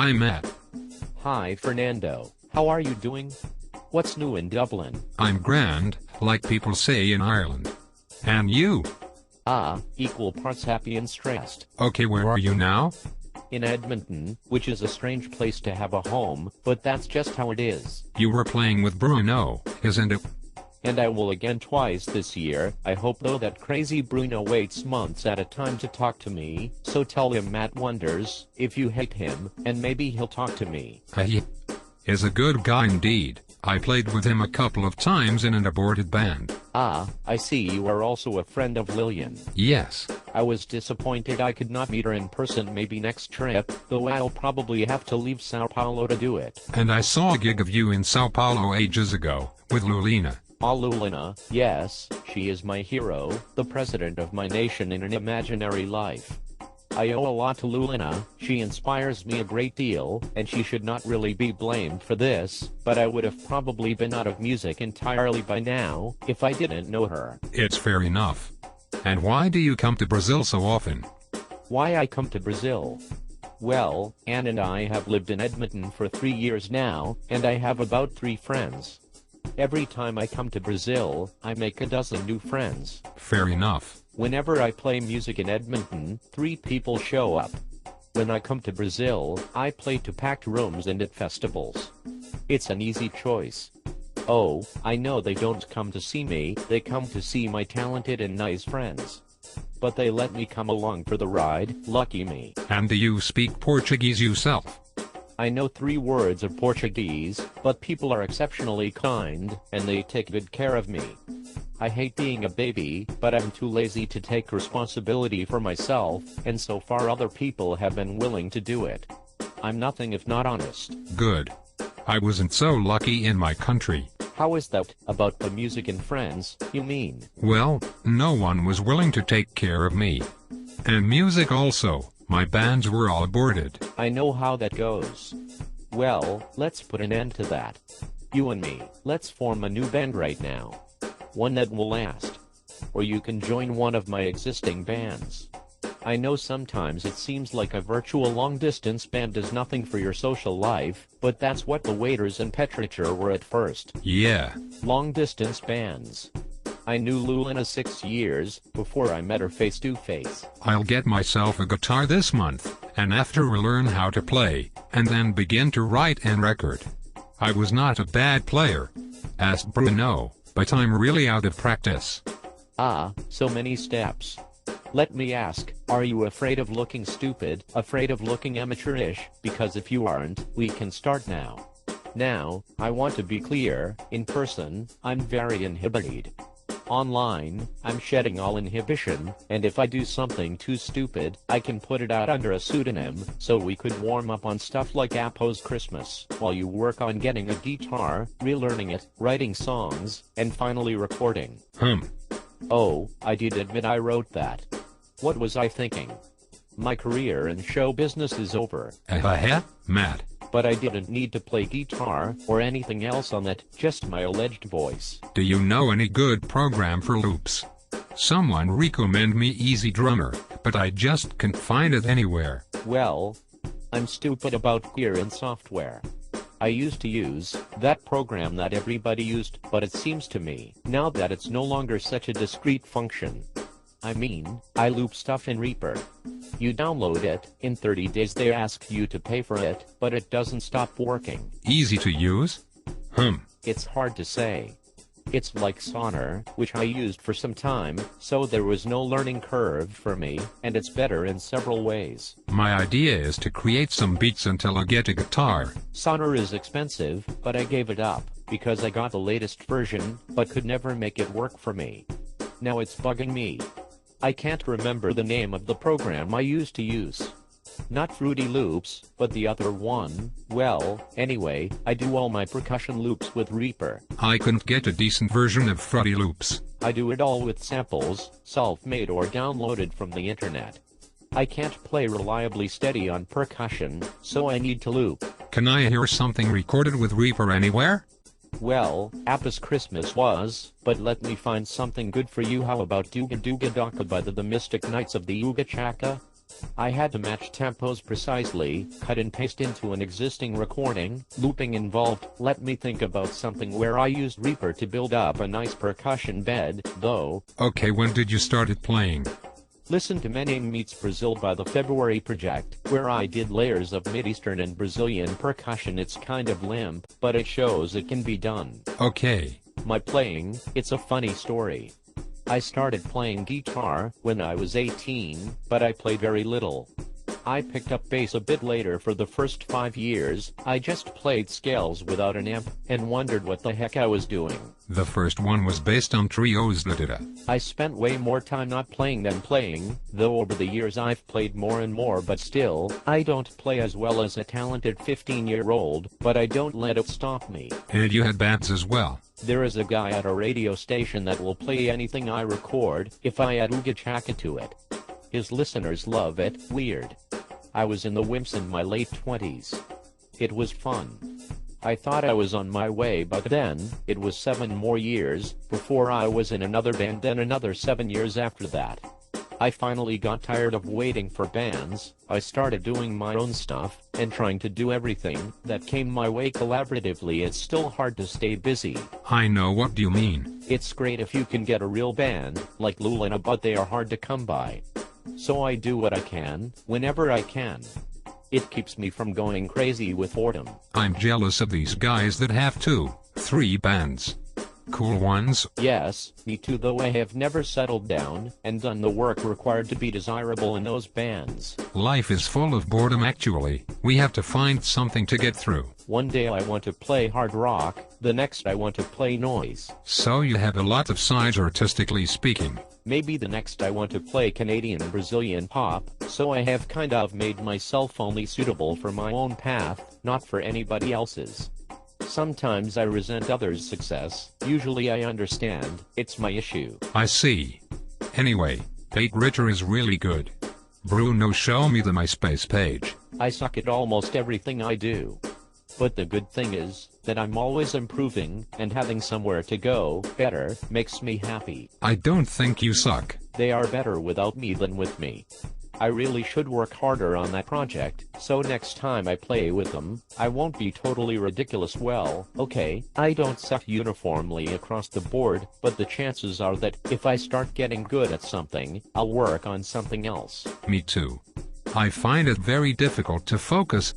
Hi Matt. Hi Fernando, how are you doing? What's new in Dublin? I'm grand, like people say in Ireland. And you? Equal parts happy and stressed. Okay, where are you now? In Edmonton, which is a strange place to have a home, but that's just how it is. You were playing with Bruno, isn't it? And I will again twice this year. I hope though that crazy Bruno waits months at a time to talk to me, so tell him Matt wonders if you hate him, and maybe he'll talk to me. He is a good guy indeed. I played with him a couple of times in an aborted band. I see you are also a friend of Lillian. Yes. I was disappointed I could not meet her in person maybe next trip, though I'll probably have to leave Sao Paulo to do it. And I saw a gig of you in Sao Paulo ages ago, with Lulina. Lulina, yes, she is my hero, the president of my nation in an imaginary life. I owe a lot to Lulina, she inspires me a great deal, and she should not really be blamed for this, but I would have probably been out of music entirely by now, if I didn't know her. It's fair enough. And why do you come to Brazil so often? Why I come to Brazil? Well, Anne and I have lived in Edmonton for 3 years now, and I have about 3 friends. Every time I come to Brazil, I make a dozen new friends. Fair enough. Whenever I play music in Edmonton, 3 people show up. When I come to Brazil, I play to packed rooms and at festivals. It's an easy choice. Oh, I know they don't come to see me, they come to see my talented and nice friends. But they let me come along for the ride, lucky me. And do you speak Portuguese yourself? I know 3 words of Portuguese, but people are exceptionally kind, and they take good care of me. I hate being a baby, but I'm too lazy to take responsibility for myself, and so far other people have been willing to do it. I'm nothing if not honest. Good. I wasn't so lucky in my country. How is that, about the music and friends, you mean? Well, no one was willing to take care of me. And music also. My bands were all aborted. I know how that goes. Well, let's put an end to that. You and me, let's form a new band right now. One that will last. Or you can join one of my existing bands. I know sometimes it seems like a virtual long-distance band does nothing for your social life, but that's what the Waiters and Petrichor were at first. Yeah. Long-distance bands. I knew Lulina 6 years before I met her face to face. I'll get myself a guitar this month, and after we'll learn how to play, and then begin to write and record. I was not a bad player, asked Bruno, but I'm really out of practice. So many steps. Let me ask, are you afraid of looking stupid, afraid of looking amateurish? Because if you aren't, we can start now. Now, I want to be clear, in person, I'm very inhibited. Online, I'm shedding all inhibition, and if I do something too stupid, I can put it out under a pseudonym, so we could warm up on stuff like Appo's Christmas, while you work on getting a guitar, relearning it, writing songs, and finally recording. Oh, I did admit I wrote that. What was I thinking? My career in show business is over. Matt. But I didn't need to play guitar or anything else on that, just my alleged voice. Do you know any good program for loops? Someone recommend me Easy Drummer, but I just can't find it anywhere. Well, I'm stupid about gear and software. I used to use that program that everybody used, but it seems to me now that it's no longer such a discrete function. I mean, I loop stuff in Reaper. You download it, in 30 days they ask you to pay for it, but it doesn't stop working. Easy to use? It's hard to say. It's like Sonar, which I used for some time, so there was no learning curve for me, and it's better in several ways. My idea is to create some beats until I get a guitar. Sonar is expensive, but I gave it up, because I got the latest version, but could never make it work for me. Now it's bugging me. I can't remember the name of the program I used to use. Not Fruity Loops, but the other one. Well, anyway, I do all my percussion loops with Reaper. I couldn't get a decent version of Fruity Loops. I do it all with samples, self-made or downloaded from the internet. I can't play reliably steady on percussion, so I need to loop. Can I hear something recorded with Reaper anywhere? Well, Appo's Christmas was, but let me find something good for you. How about Duga Duga Daka by the Mystic Knights of the Yuga Chaka? I had to match tempos precisely, cut and paste into an existing recording, looping involved. Let me think about something where I used Reaper to build up a nice percussion bed, though. Okay, when did you started playing? Listen to Menem Meets Brazil by the February Project, where I did layers of Mid-Eastern and Brazilian percussion. It's kind of limp, but it shows it can be done. Okay. My playing, it's a funny story. I started playing guitar when I was 18, but I played very little. I picked up bass a bit later. For the first 5 years, I just played scales without an amp, and wondered what the heck I was doing. The first one was based on trios. I spent way more time not playing than playing, though over the years I've played more and more, but still, I don't play as well as a talented 15-year-old, but I don't let it stop me. And you had bands as well. There is a guy at a radio station that will play anything I record, if I add Ooga Chaka to it. His listeners love it. Weird. I was in the Wimps in my late 20s. It was fun. I thought I was on my way, but then, it was 7 more years, before I was in another band, then another 7 years after that. I finally got tired of waiting for bands. I started doing my own stuff, and trying to do everything that came my way collaboratively. It's still hard to stay busy. I know what you mean. It's great if you can get a real band, like Lulana, but they are hard to come by. So I do what I can, whenever I can. It keeps me from going crazy with boredom. I'm jealous of these guys that have 2, 3 bands. Cool ones. Yes, me too, though I have never settled down and done the work required to be desirable in those bands. Life is full of boredom actually. We have to find something to get through. One day I want to play hard rock, the next I want to play noise. So you have a lot of sides artistically speaking. Maybe the next I want to play Canadian Brazilian pop, so I have kind of made myself only suitable for my own path, not for anybody else's. Sometimes I resent others' success, usually I understand, it's my issue. I see. Anyway, Tate Richer is really good. Bruno, show me the MySpace page. I suck at almost everything I do. But the good thing is, that I'm always improving, and having somewhere to go, better, makes me happy. I don't think you suck. They are better without me than with me. I really should work harder on that project, so next time I play with them, I won't be totally ridiculous. Well, okay, I don't suck uniformly across the board, but the chances are that, if I start getting good at something, I'll work on something else. Me too. I find it very difficult to focus,